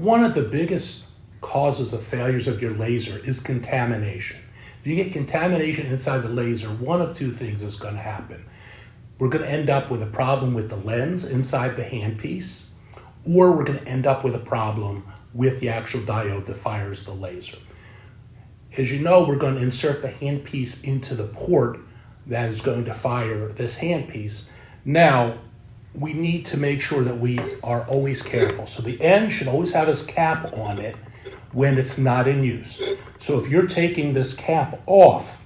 One of the biggest causes of failures of your laser is contamination. If you get contamination inside the laser, one of two things is going to happen. We're going to end up with a problem with the lens inside the handpiece, or we're going to end up with a problem with the actual diode that fires the laser. As you know, we're going to insert the handpiece into the port that is going to fire this handpiece. Now, we need to make sure that we are always careful. So the end should always have its cap on it when it's not in use. So if you're taking this cap off,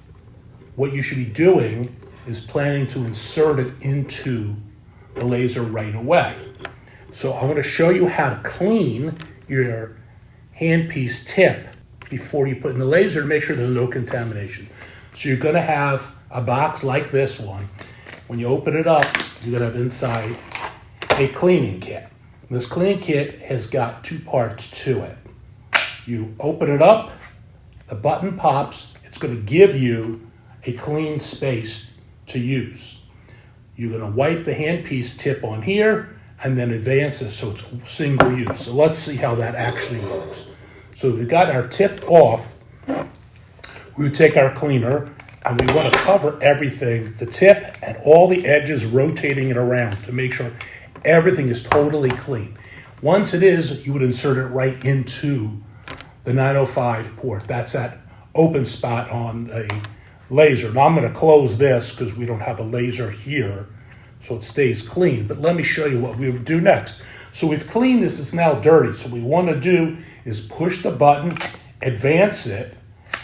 what you should be doing is planning to insert it into the laser right away. So I'm going to show you how to clean your handpiece tip before you put in the laser to make sure there's no contamination. So you're going to have a box like this one. When you open it up, you're going to have inside a cleaning kit. This cleaning kit has got two parts to it. You open it up, the button pops, it's going to give you a clean space to use. You're going to wipe the handpiece tip on here and then advance it so it's single use. So let's see how that actually works. So we've got our tip off. We would take our cleaner and we want to cover everything, the tip and all the edges, rotating it around to make sure everything is totally clean. Once it is, you would insert it right into the 905 port. That's that open spot on the laser. Now I'm going to close this because we don't have a laser here, so it stays clean. But let me show you what we would do next. So we've cleaned this, it's now dirty. So what we want to do is push the button, advance it,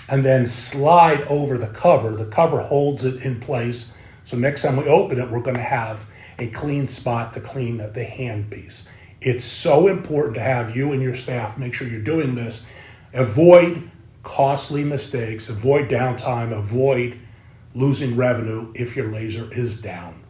and then slide over the cover. The cover holds it in place. So next time we open it, we're going to have a clean spot to clean the handpiece. It's so important to have you and your staff make sure you're doing this. Avoid costly mistakes, avoid downtime, avoid losing revenue if your laser is down.